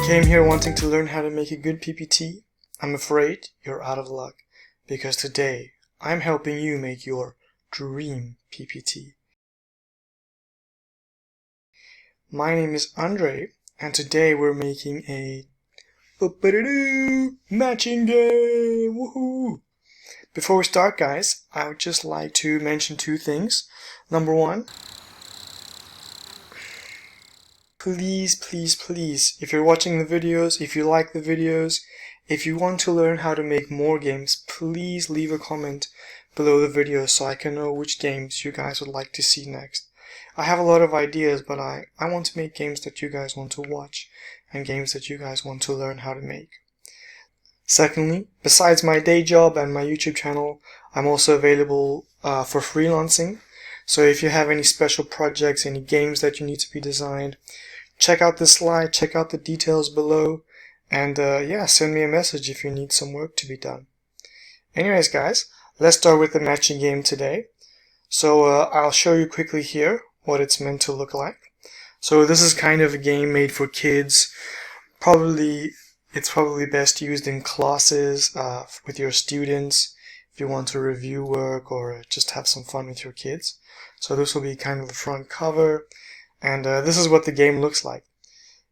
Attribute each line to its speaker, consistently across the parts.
Speaker 1: came here wanting to learn how to make a good PPT, I'm afraid you're out of luck, because today I'm helping you make your Dream PPT. My name is Andre, and today we're making a matching game! Woohoo! Before we start, guys, I would just like to mention two things. Number one, please, if you're watching the videos, if you like the videos, if you want to learn how to make more games, please leave a comment below the video so I can know which games you guys would like to see next. I have a lot of ideas, but I want to make games that you guys want to watch and games that you guys want to learn how to make. Secondly, besides my day job and my YouTube channel, I'm also available for freelancing. So if you have any special projects, any games that you need to be designed, check out this slide, check out the details below, and yeah, send me a message if you need some work to be done. Anyways, guys, let's start with the matching game today. So I'll show you quickly here what it's meant to look like. So this is kind of a game made for kids. It's probably best used in classes with your students if you want to review work or just have some fun with your kids. So this will be kind of the front cover, and this is what the game looks like.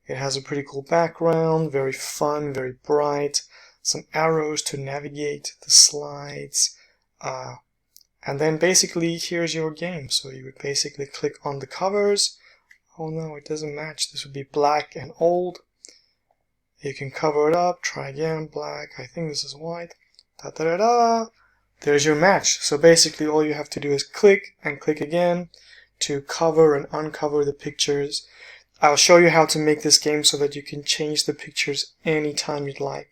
Speaker 1: It has a pretty cool background, very fun, very bright, some arrows to navigate the slides, and then basically here's your game. So you would basically click on the covers. Oh no, it doesn't match. This would be black and old. You can cover it up, try again, black, I think this is white, da-da-da-da. There's your match. So basically all you have to do is click and click again to cover and uncover the pictures. I'll show you how to make this game so that you can change the pictures anytime you'd like.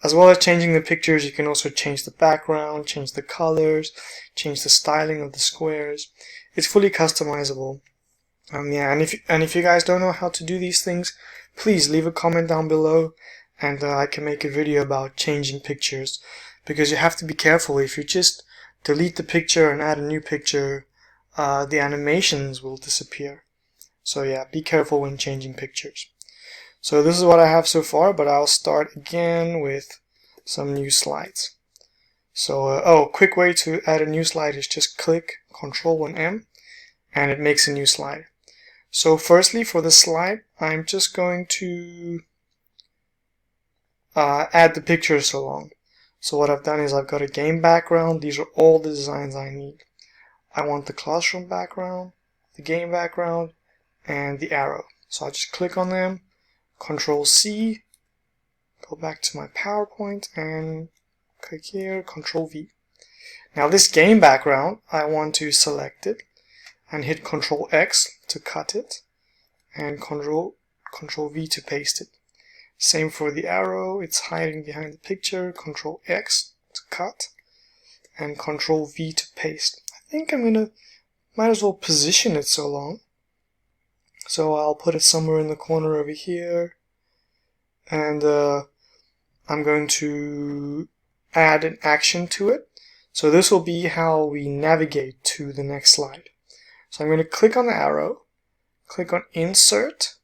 Speaker 1: As well as changing the pictures, you can also change the background, change the colors, change the styling of the squares. It's fully customizable. Yeah, and if you guys don't know how to do these things, please leave a comment down below, and I can make a video about changing pictures. Because you have to be careful. If you just delete the picture and add a new picture, the animations will disappear. So yeah, be careful when changing pictures. So this is what I have so far, but I'll start again with some new slides. So, quick way to add a new slide is just click Ctrl and M, and it makes a new slide. So firstly, for the slide, I'm just going to add the pictures along. So what I've done is I've got a game background. These are all the designs I need. I want the classroom background, the game background, and the arrow. So I'll just click on them, Control C, go back to my PowerPoint, and click here, Control V. Now this game background, I want to select it and hit Control X to cut it, and Control V to paste it. Same for the arrow, it's hiding behind the picture, Control X to cut, and Control V to paste. I think might as well position it so long. So I'll put it somewhere in the corner over here, and I'm going to add an action to it. So this will be how we navigate to the next slide. So I'm going to click on the arrow, click on Insert,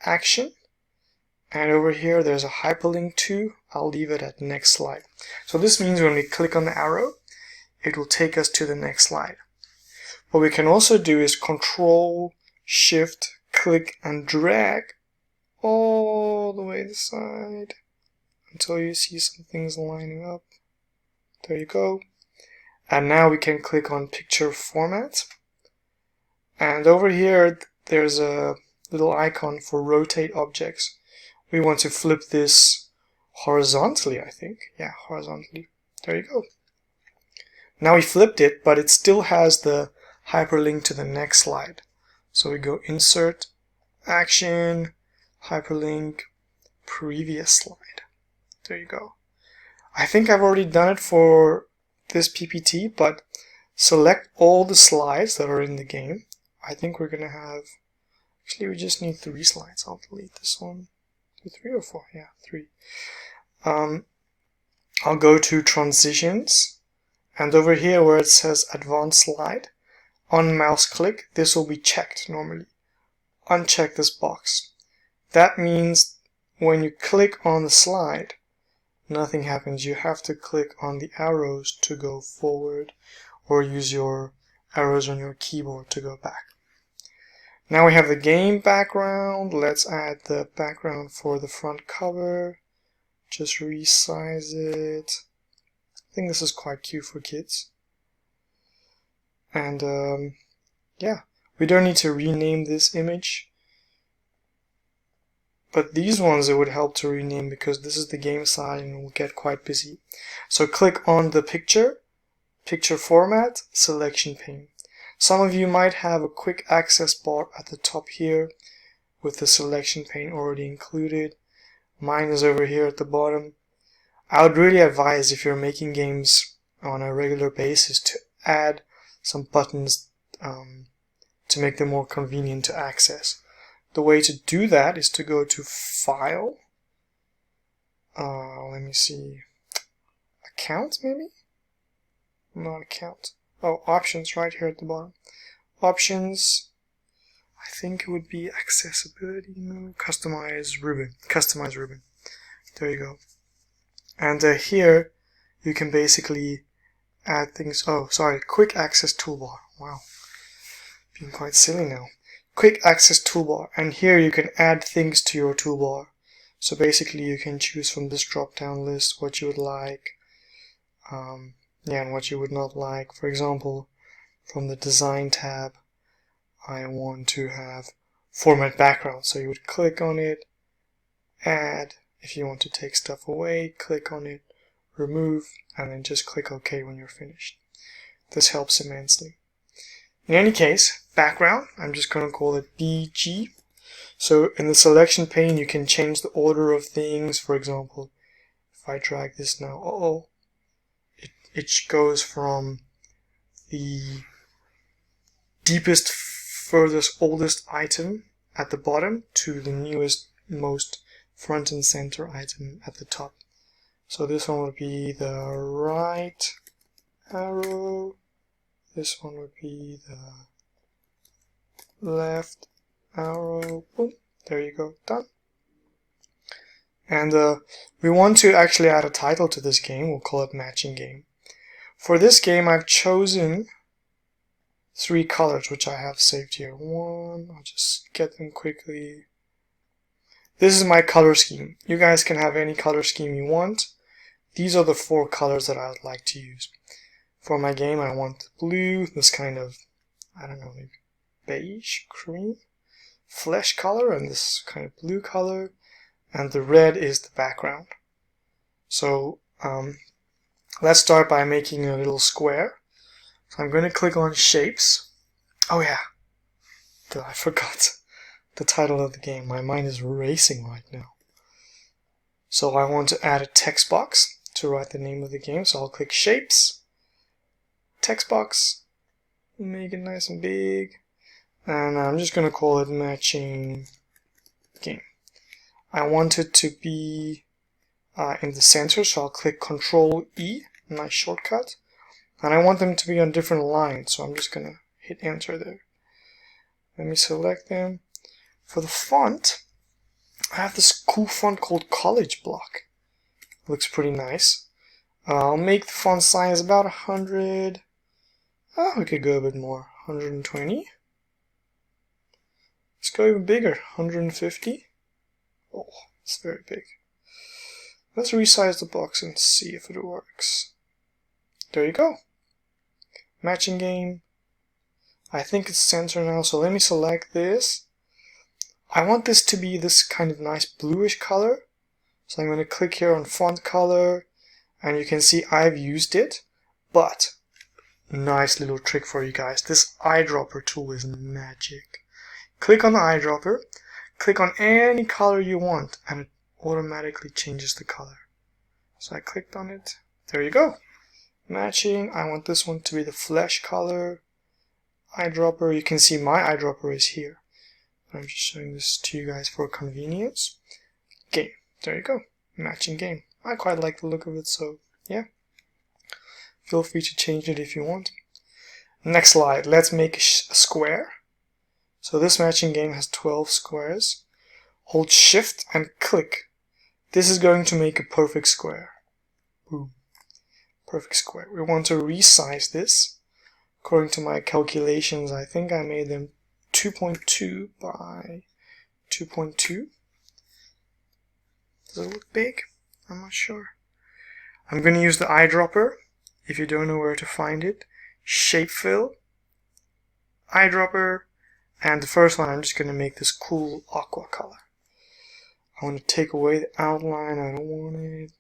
Speaker 1: Action, and over here there's a hyperlink to. I'll leave it at next slide. So this means when we click on the arrow, it will take us to the next slide. What we can also do is Control, Shift, click and drag all the way to the side until you see some things lining up. There you go. And now we can click on Picture Format. And over here there's a little icon for Rotate Objects. We want to flip this horizontally, I think. Yeah, horizontally. There you go. Now we flipped it, but it still has the hyperlink to the next slide. So we go Insert, Action, Hyperlink, Previous Slide. There you go. I think I've already done it for this PPT, but select all the slides that are in the game. I think we're going to have... Actually, we just need 3 slides. I'll delete this one. 3 or 4? Yeah, 3. I'll go to Transitions, and over here where it says Advanced Slide, on mouse click, this will be checked normally. Uncheck this box. That means when you click on the slide, nothing happens. You have to click on the arrows to go forward, or use your arrows on your keyboard to go back. Now we have the game background. Let's add the background for the front cover. Just resize it. I think this is quite cute for kids. And yeah, we don't need to rename this image. But these ones it would help to rename because this is the game side and it will get quite busy. So click on the picture format, selection pane. Some of you might have a quick access bar at the top here with the selection pane already included. Mine is over here at the bottom. I would really advise, if you're making games on a regular basis, to add some buttons to make them more convenient to access. The way to do that is to go to File, let me see, Account maybe? Not Account. Oh, Options right here at the bottom. Options, I think it would be Accessibility, no, Customize Ribbon. Customize Ribbon. There you go. And here you can basically add things. Oh, sorry, Quick Access Toolbar. Wow, being quite silly now. Quick Access Toolbar, and here you can add things to your toolbar. So basically you can choose from this drop down list what you would like, and what you would not like. For example, from the Design tab, I want to have Format Background, so you would click on it, add. If you want to take stuff away, click on it, remove, and then just click OK when you're finished. This helps immensely. In any case, background, I'm just going to call it BG. So in the selection pane you can change the order of things. For example, if I drag this now, it goes from the deepest, furthest, oldest item at the bottom to the newest, most front and center item at the top. So this one would be the right arrow. This one would be the left arrow. Boom. There you go. Done. And we want to actually add a title to this game. We'll call it Matching Game. For this game, I've chosen 3 colors, which I have saved here. I'll just get them quickly. This is my color scheme. You guys can have any color scheme you want. These are the 4 colors that I would like to use. For my game, I want the blue, this kind of, I don't know, maybe beige, cream, flesh color, and this kind of blue color, and the red is the background. So let's start by making a little square. So I'm going to click on Shapes. Oh yeah, I forgot the title of the game. My mind is racing right now. So I want to add a text box to write the name of the game. So I'll click Shapes, text box, make it nice and big, and I'm just going to call it Matching Game. I want it to be in the center, so I'll click Control E, nice shortcut, and I want them to be on different lines, so I'm just going to hit enter there. Let me select them. For the font, I have this cool font called College Block. Looks pretty nice. I'll make the font size about 100. Oh, we could go a bit more. 120. Let's go even bigger. 150. Oh, it's very big. Let's resize the box and see if it works. There you go. Matching Game. I think it's center now, so let me select this. I want this to be this kind of nice bluish color. So I'm going to click here on Font Color, and you can see I've used it, but nice little trick for you guys. This eyedropper tool is magic. Click on the eyedropper, click on any color you want, and it automatically changes the color. So I clicked on it. There you go. Matching. I want this one to be the flesh color. Eyedropper. You can see my eyedropper is here. I'm just showing this to you guys for convenience. Game. There you go. Matching Game. I quite like the look of it, so yeah. Feel free to change it if you want. Next slide. Let's make a square. So this Matching Game has 12 squares. hold shift and click. This is going to make a perfect square. Boom. Perfect square. We want to resize this. According to my calculations, I think I made them 2.2 by 2.2. Does it look big? I'm not sure. I'm going to use the eyedropper. If you don't know where to find it, shape fill, eyedropper, and the first one I'm just going to make this cool aqua color. I want to take away the outline. I don't want it.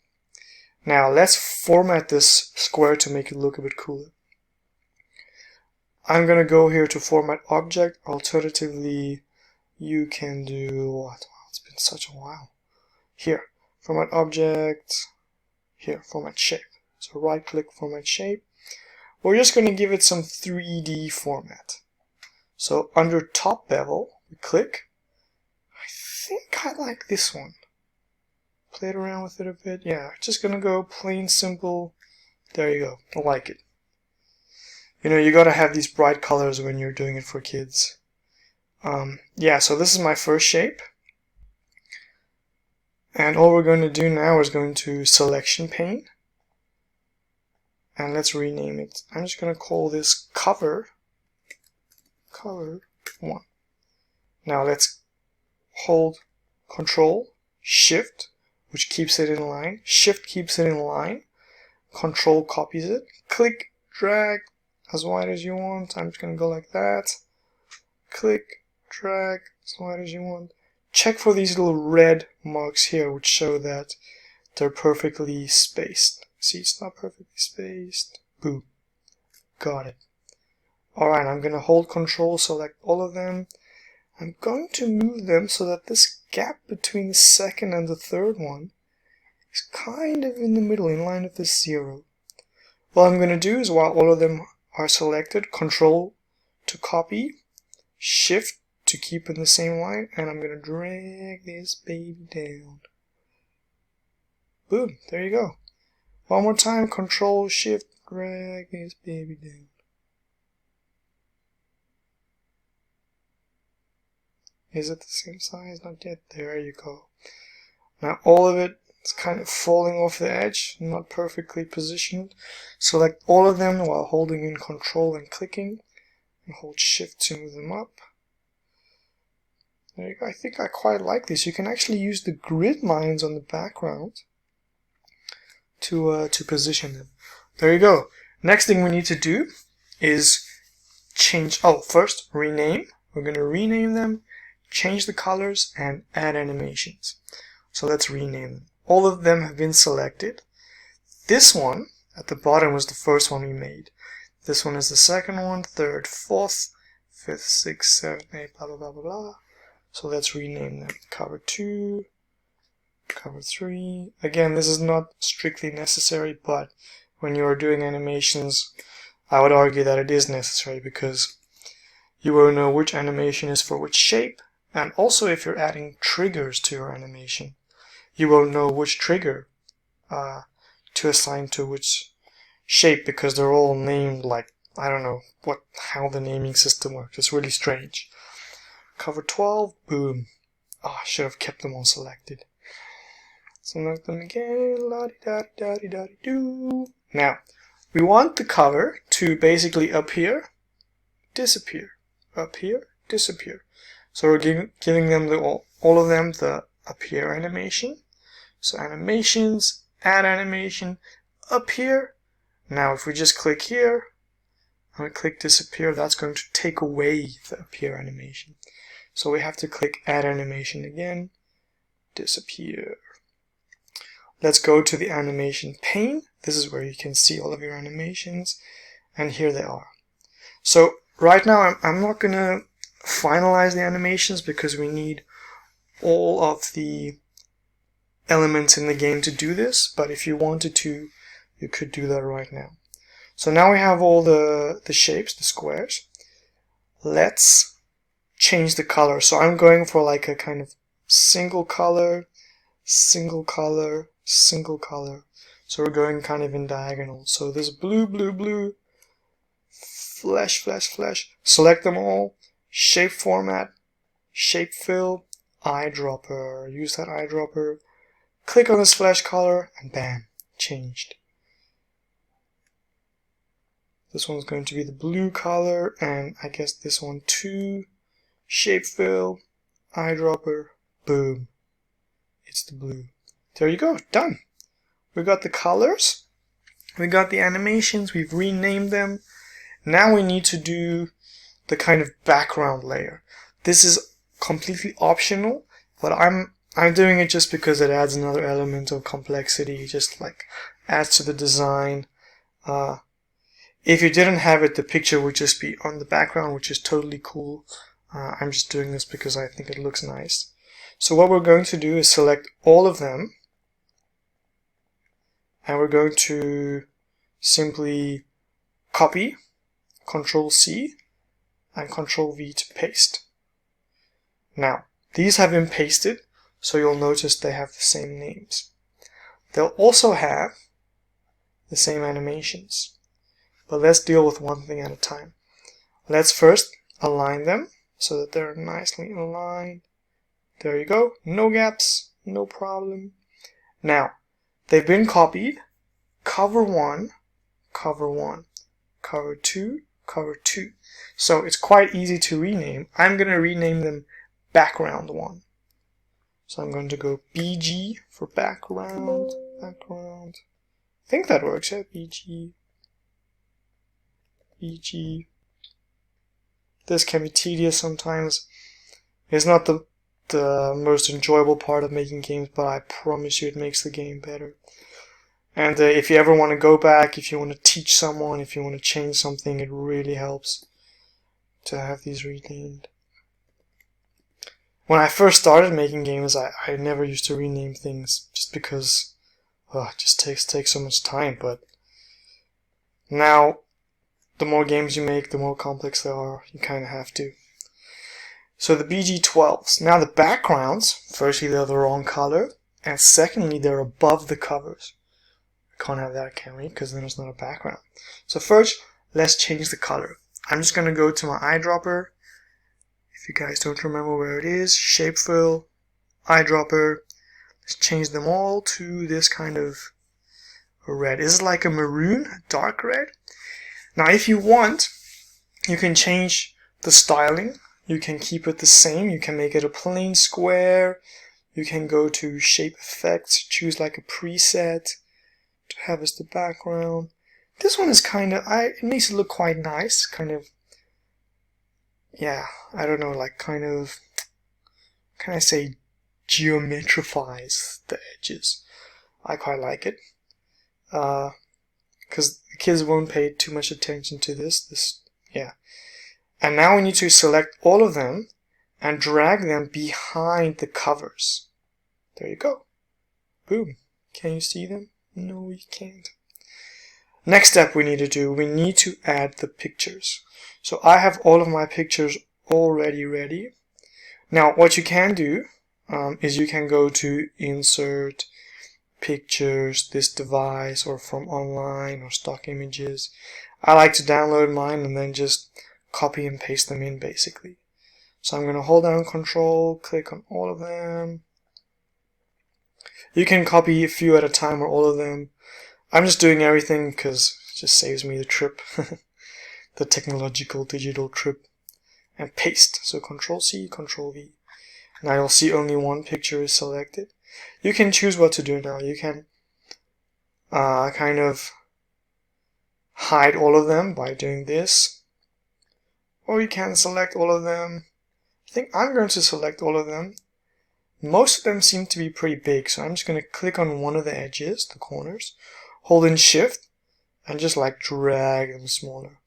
Speaker 1: Now let's format this square to make it look a bit cooler. I'm going to go here to format object. Alternatively, you can do what? Wow, it's been such a while. Here, format object. Here, format shape. So right click, format shape. We're just going to give it some 3D format. So under top bevel, we click. I think I like this one. Played around with it a bit. Yeah, just going to go plain simple. There you go. I like it. You know, you gotta have these bright colors when you're doing it for kids. Yeah, so this is my first shape. And all we're going to do now is go into selection pane. And let's rename it. I'm just going to call this cover 1. Now let's hold Control, Shift, which keeps it in line. Shift keeps it in line. Control copies it. Click, drag, as wide as you want. I'm just going to go like that. Click, drag, as wide as you want. Check for these little red marks here, which show that they're perfectly spaced. See, it's not perfectly spaced. Boom. Got it. Alright, I'm going to hold Control, select all of them. I'm going to move them so that this gap between the second and the third one is kind of in the middle, in line with this 0. What I'm going to do is, while all of them are selected, Control to copy, Shift to keep in the same line, and I'm going to drag this baby down. Boom, there you go. One more time, Control, Shift, drag this baby down. Is it the same size? Not yet. There you go. Now all of it is kind of falling off the edge, not perfectly positioned. Select all of them while holding in Control and clicking, and hold Shift to move them up. There you go. I think I quite like this. You can actually use the grid lines on the background to position them. There you go. Next thing we need to do is change. Oh, first rename. We're going to rename them, change the colors, and add animations. So let's rename them. All of them have been selected. This one at the bottom was the first one we made. This one is the second one, third, fourth, fifth, sixth, seventh, eighth, blah blah blah blah blah. So let's rename them. Cover 2, cover 3. Again, this is not strictly necessary, but when you are doing animations, I would argue that it is necessary because you will know which animation is for which shape, and also if you're adding triggers to your animation, you will know which trigger to assign to which shape, because they're all named like, I don't know how the naming system works. It's really strange. Cover 12, boom. Oh, I should have kept them all selected. Select them again, la-di-da-di-da-di-da-di-doo. Now, we want the cover to basically appear, disappear, appear, disappear. So we're giving them all of them the appear animation. So animations, add animation, appear. Now if we just click here, and we click disappear, that's going to take away the appear animation. So we have to click add animation again, disappear. Let's go to the animation pane. This is where you can see all of your animations, and here they are. So right now I'm not going to finalize the animations because we need all of the elements in the game to do this, but if you wanted to, you could do that right now. So now we have all the shapes, the squares. Let's change the color. So I'm going for like a kind of single color, single color, single color. So we're going kind of in diagonal. So there's blue, blue, blue, flesh, flesh, flesh. Select them all, shape format, shape fill, eyedropper. Use that eyedropper. Click on this flesh color and bam, changed. This one's going to be the blue color, and I guess this one too. Shape fill, eyedropper, boom. It's the blue. There you go, done. We got the colors, we got the animations, we've renamed them. Now we need to do the kind of background layer. This is completely optional, but I'm doing it just because it adds another element of complexity, just like adds to the design. If you didn't have it, the picture would just be on the background, which is totally cool. I'm just doing this because I think it looks nice. So what we're going to do is select all of them, and we're going to simply copy, Control-C, and Control-V to paste. Now, these have been pasted, so you'll notice they have the same names. They'll also have the same animations. But let's deal with one thing at a time. Let's first align them so that they're nicely aligned. There you go. No gaps, no problem. Now, they've been copied. Cover 1, cover 1, cover 2, cover 2. So it's quite easy to rename. I'm going to rename them background 1. So I'm going to go BG for background. I think that works, yeah? BG. This can be tedious sometimes. It's not the most enjoyable part of making games, but I promise you it makes the game better. And if you ever want to go back, if you want to teach someone, if you want to change something, it really helps to have these renamed. When I first started making games, I never used to rename things just because it just takes so much time. But now, the more games you make, the more complex they are. You kind of have to. So the BG12s. Now the backgrounds, firstly they're the wrong color, and secondly they're above the covers. We can't have that, can we? Because then it's not a background. So first, let's change the color. I'm just going to go to my eyedropper. If you guys don't remember where it is, shape fill, eyedropper. Let's change them all to this kind of red. This is like a maroon, dark red. Now if you want, you can change the styling. You can keep it the same. You can make it a plain square. You can go to shape effects, choose like a preset to have as the background. This one is kind of, it makes it look quite nice. Kind of, yeah, I don't know, like kind of, can I say, geometrifies the edges. I quite like it. Because the kids won't pay too much attention to this, yeah. And now we need to select all of them and drag them behind the covers. There you go. Boom. Can you see them? No, you can't. Next step we need to do, we need to add the pictures. So I have all of my pictures already ready. Now what you can do is you can go to Insert, Pictures, this device, or from online or stock images. I like to download mine and then just copy and paste them in basically. So I'm going to hold down Control, click on all of them. You can copy a few at a time or all of them. I'm just doing everything because it just saves me the trip. The technological digital trip. And paste. So Control-C, Control-V. Now you'll see only one picture is selected. You can choose what to do now. You can kind of hide all of them by doing this. Or you can select all of them. I think I'm going to select all of them. Most of them seem to be pretty big, so I'm just going to click on one of the edges, the corners, hold in Shift, and just like drag them smaller.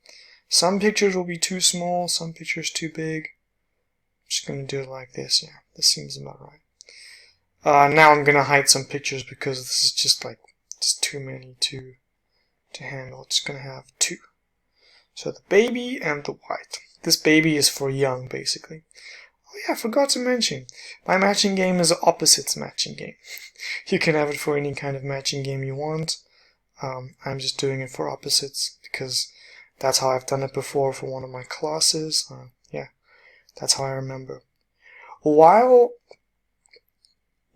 Speaker 1: Some pictures will be too small, some pictures too big. I'm just going to do it like this, yeah, this seems about right. Now I'm going to hide some pictures because this is just like, it's too many to handle. It's going to have two. So the baby and the white. This baby is for young, basically. Oh yeah, I forgot to mention. My matching game is an opposites matching game. You can have it for any kind of matching game you want. I'm just doing it for opposites because that's how I've done it before for one of my classes. Yeah, that's how I remember. While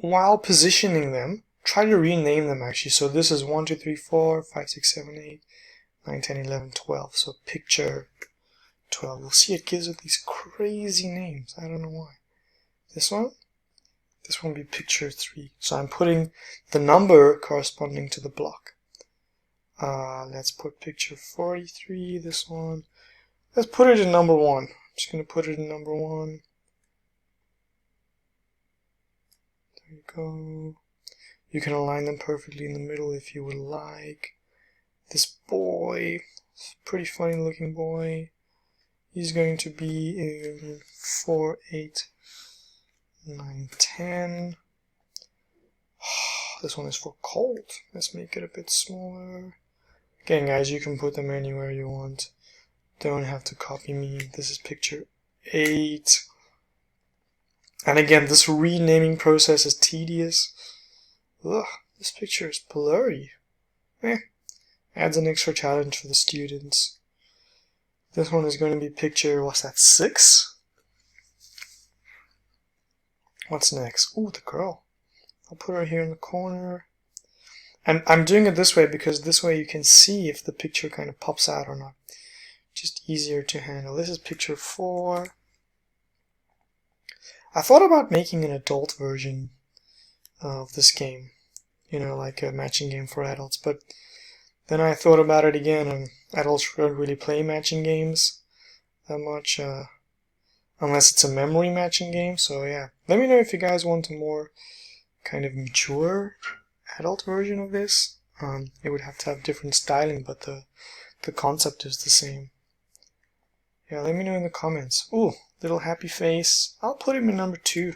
Speaker 1: while positioning them, try to rename them actually. So this is 1, 2, 3, 4, 5, 6, 7, 8, 9, 10, 11, 12. So picture 12. You'll see it gives it these crazy names. I don't know why. This one will be picture 3. So I'm putting the number corresponding to the block. Let's put picture 43, this one. Let's put it in number 1. I'm just going to put it in number 1. There you go. You can align them perfectly in the middle if you would like. This boy, pretty funny looking boy, he's going to be in 4, 8, 9, 10. This one is for cold. Let's make it a bit smaller. Again, guys, you can put them anywhere you want. Don't have to copy me. This is picture 8. And again, this renaming process is tedious. Ugh, this picture is blurry. Adds an extra challenge for the students. This one is going to be picture, what's that, 6? What's next? Ooh, the girl. I'll put her here in the corner. And I'm doing it this way because this way you can see if the picture kind of pops out or not. Just easier to handle. This is picture 4. I thought about making an adult version of this game. You know, like a matching game for adults. But then I thought about it again, and adults don't really play matching games that much. Unless it's a memory matching game. So yeah, let me know if you guys want a more kind of mature adult version of this. It would have to have different styling, but the concept is the same. Yeah, let me know in the comments. Ooh, little happy face. I'll put him in number 2.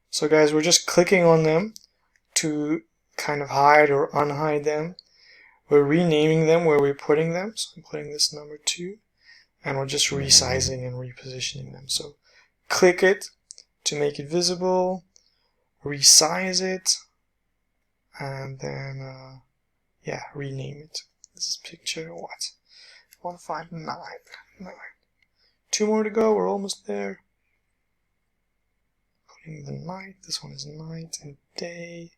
Speaker 1: So guys, we're just clicking on them to kind of hide or unhide them. We're renaming them where we're putting them. So I'm putting this number 2. And we're just resizing and repositioning them. So click it to make it visible. Resize it. And then, yeah, rename it. This is picture, what? 159. 9. 2 more to go, we're almost there. Putting the night, this one is night and day.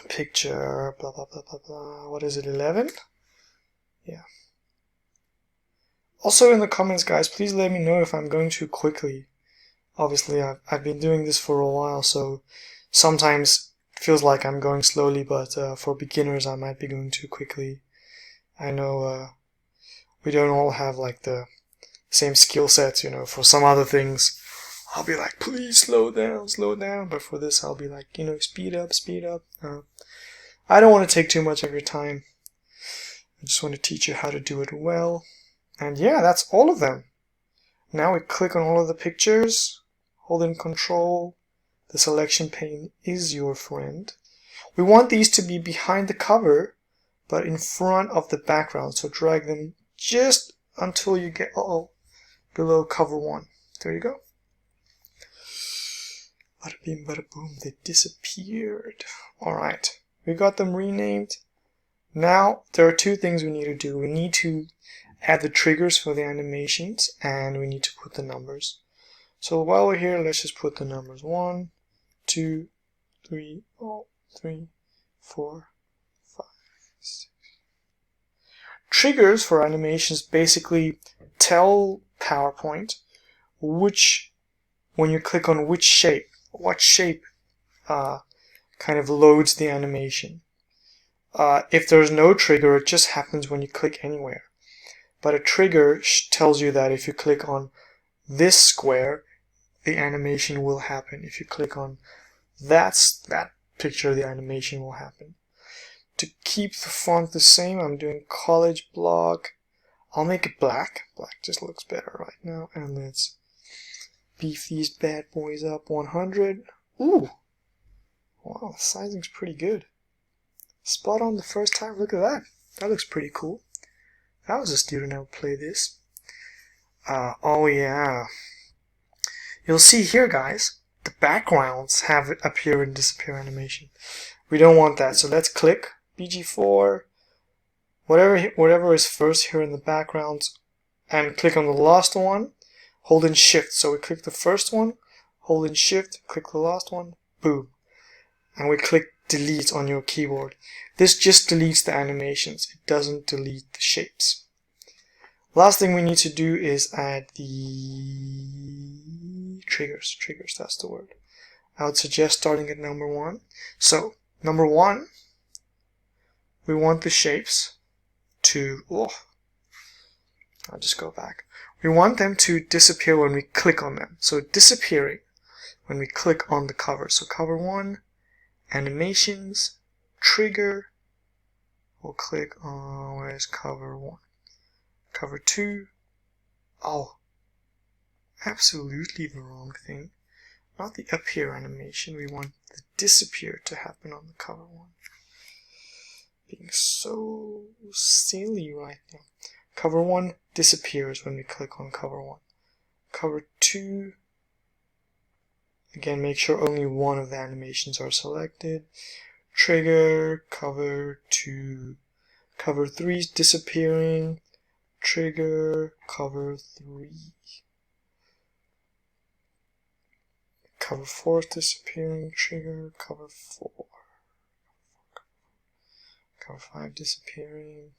Speaker 1: Picture, blah, blah, blah, blah, blah. What is it, 11? Yeah. Also in the comments, guys, please let me know if I'm going too quickly. Obviously, I've been doing this for a while, so sometimes it feels like I'm going slowly, but for beginners, I might be going too quickly. I know we don't all have like the same skill sets, you know. For some other things, I'll be like, please slow down. But for this, I'll be like, you know, speed up. I don't want to take too much of your time. I just want to teach you how to do it well. And yeah, that's all of them. Now we click on all of the pictures, hold in Control. The selection pane is your friend. We want these to be behind the cover, but in front of the background. So drag them just until you get below cover 1. There you go. Bada bing, bada boom, they disappeared. Alright, we got them renamed. Now there are 2 things we need to do. We need to add the triggers for the animations, and we need to put the numbers. So while we're here, let's just put the numbers 1, 2, 3, 4, 5, 6. Triggers for animations basically tell PowerPoint when you click on what shape kind of loads the animation. If there's no trigger, it just happens when you click anywhere. But a trigger tells you that if you click on this square, the animation will happen. If you click on that picture, the animation will happen. To keep the font the same, I'm doing college block. I'll make it black. Black just looks better right now. And let's beef these bad boys up 100. Ooh! Wow, the sizing's pretty good. Spot on the first time. Look at that. That looks pretty cool. If I was a student, I would play this. Oh yeah. You'll see here, guys, the backgrounds have appear and disappear animation. We don't want that, so let's click BG4, whatever is first here in the background, and click on the last one, hold in Shift. So we click the first one, holding shift, click the last one, boom. And we click delete on your keyboard. This just deletes the animations, it doesn't delete the shapes. Last thing we need to do is add the triggers. Triggers, that's the word. I would suggest starting at number 1. So, number 1, we want the shapes to, I'll just go back. We want them to disappear when we click on them. So disappearing when we click on the cover. So cover 1, animations, trigger, we'll click on, where's cover 1? Cover 2, absolutely the wrong thing. Not the appear animation, we want the disappear to happen on the cover 1. Being so silly right now. Cover 1 disappears when we click on cover 1. Cover 2, again make sure only one of the animations are selected. Trigger, cover 2. Cover 3 is disappearing. Trigger, cover 3. Cover 4 is disappearing. Trigger, cover 4. Cover 5 disappearing.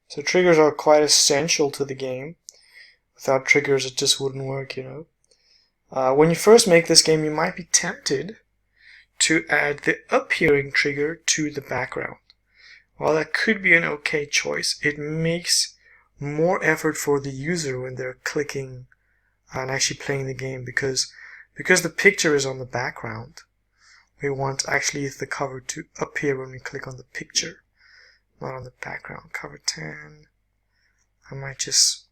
Speaker 1: So triggers are quite essential to the game. Without triggers it just wouldn't work, you know. When you first make this game you might be tempted to add the appearing trigger to the background. While that could be an okay choice, it makes more effort for the user when they're clicking and actually playing the game because the picture is on the background. We want actually the cover to appear when we click on the picture, not on the background. Cover 10. I might just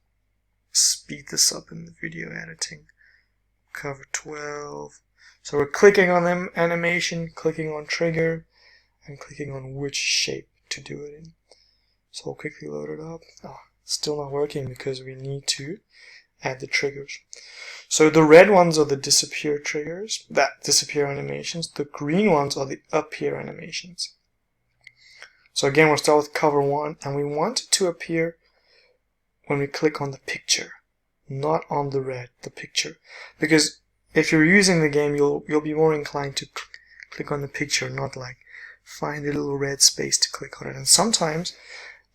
Speaker 1: speed this up in the video editing. Cover 12. So we're clicking on them, animation, clicking on trigger, and clicking on which shape to do it in. So we'll quickly load it up. Still not working because we need to add the triggers. So the red ones are the disappear triggers, that disappear animations. The green ones are the appear animations. So again, we'll start with cover 1, and we want it to appear when we click on the picture, not on the red, the picture. Because if you're using the game, you'll be more inclined to click on the picture, not like find a little red space to click on it. And sometimes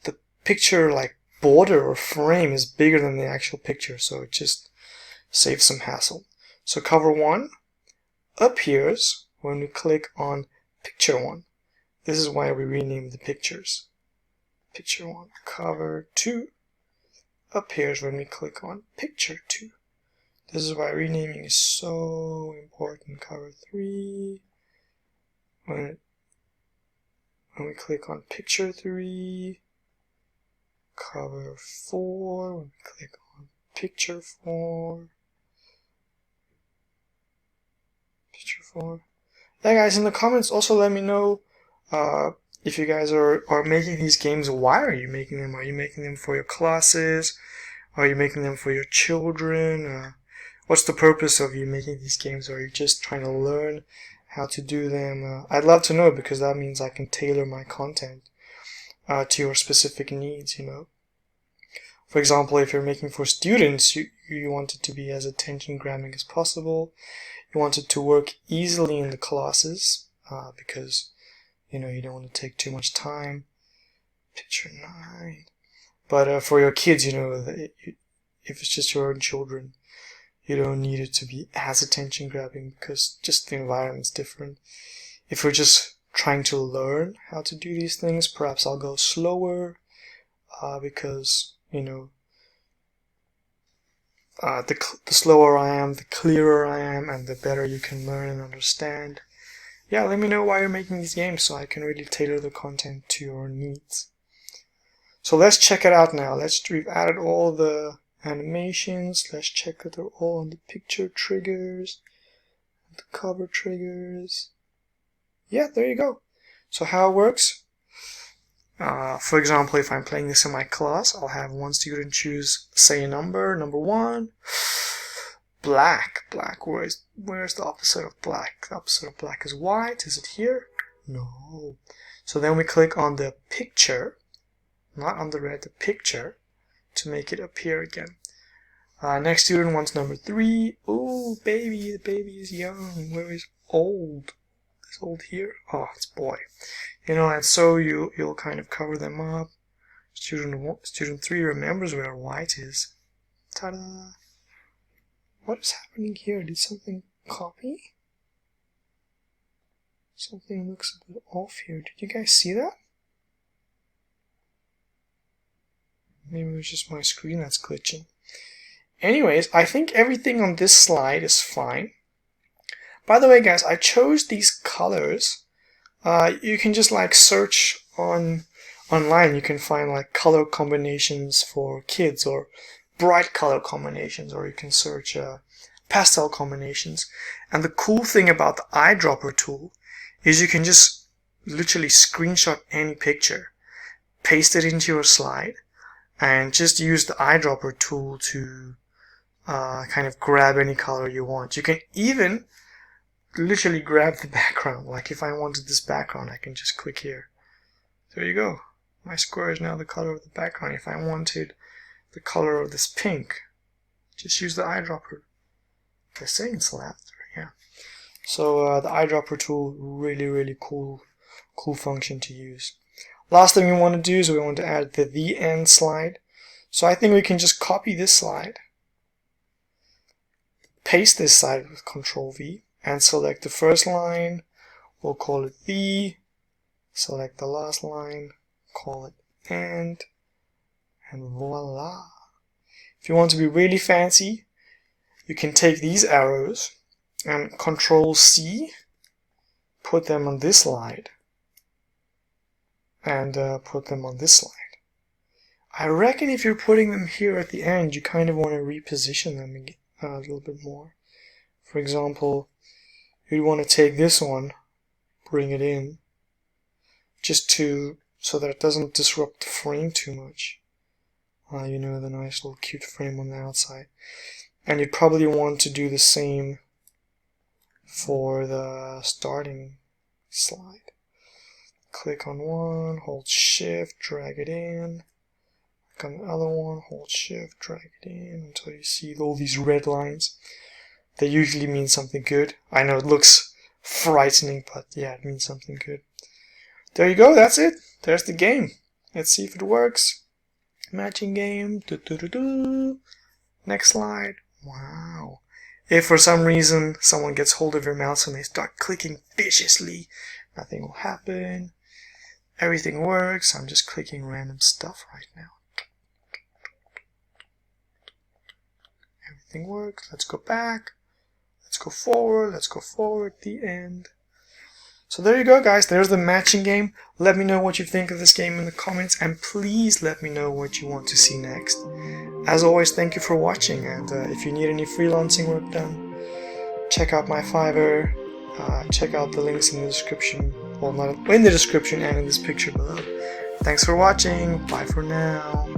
Speaker 1: the picture like border or frame is bigger than the actual picture, so it just saves some hassle. So cover 1 appears when we click on picture 1. This is why we renamed the pictures. Picture 1. Cover 2 appears when we click on picture 2. This is why renaming is so important. Cover 3 when we click on picture 3. Cover 4 when we click on picture 4. Picture 4. Yeah, guys, in the comments also let me know if you guys are making these games. Why are you making them? Are you making them for your classes? Are you making them for your children? What's the purpose of you making these games? Are you just trying to learn how to do them? I'd love to know, because that means I can tailor my content to your specific needs, you know. For example, if you're making for students, you want it to be as attention-grabbing as possible. You want it to work easily in the classes because, you know, you don't want to take too much time. Picture 9. But for your kids, you know, if it's just your own children, you don't need it to be as attention-grabbing because just the environment's different. If we're just trying to learn how to do these things, perhaps I'll go slower because, you know, the slower I am, the clearer I am, and the better you can learn and understand. Yeah, let me know why you're making these games so I can really tailor the content to your needs. So let's check it out now. We've added all the animations. Let's check that they're all on the picture triggers, the cover triggers. Yeah, there you go. So how it works. For example, if I'm playing this in my class, I'll have one student choose, say, a number 1. Black. Where's the opposite of black? The opposite of black is white. Is it here? No. So then we click on the picture, not on the red, the picture, to make it appear again. Next student wants number 3. Oh, baby, the baby is young. Where is old? Is old here? Oh, it's boy. You know, and so you'll kind of cover them up. Student 3 remembers where white is. Ta-da! What is happening here? Did something copy? Something looks a bit off here. Did you guys see that? Maybe it was just my screen that's glitching. Anyways, I think everything on this slide is fine. By the way, guys, I chose these colors. You can just like search online. You can find like color combinations for kids, or bright color combinations, or you can search pastel combinations. And the cool thing about the eyedropper tool is you can just literally screenshot any picture, paste it into your slide, and just use the eyedropper tool to kind of grab any color you want. You can even literally grab the background. Like if I wanted this background, I can just click here. There you go. My square is now the color of the background. If I wanted the color of this pink, just use the eyedropper. They're saying it's laughter, yeah. So the eyedropper tool, really cool function to use. Last thing we want to do is we want to add the end slide. So I think we can just copy this slide, paste this slide with Control V, and select the first line. We'll call it the. Select the last line, call it end, and voila. If you want to be really fancy, you can take these arrows and Control C, put them on this slide, and put them on this slide. I reckon if you're putting them here at the end, you kind of want to reposition them a little bit more. For example, you'd want to take this one, bring it in, just so that it doesn't disrupt the frame too much. You know, the nice little cute frame on the outside. And you'd probably want to do the same for the starting slide. Click on one, hold shift, drag it in. Click on the other one, hold shift, drag it in until you see all these red lines. They usually mean something good. I know it looks frightening, but yeah, it means something good. There you go, that's it. There's the game. Let's see if it works. Matching game. Next slide. Wow. If for some reason someone gets hold of your mouse and they start clicking viciously, nothing will happen. Everything works. I'm just clicking random stuff right now. Everything works. Let's go back. Let's go forward. Let's go forward. The end. So there you go, guys. There's the matching game. Let me know what you think of this game in the comments, and please let me know what you want to see next. As always, thank you for watching, and if you need any freelancing work done, check out my Fiverr. Check out the links in the description. Well, not in the description and in this picture below. Thanks for watching. Bye for now.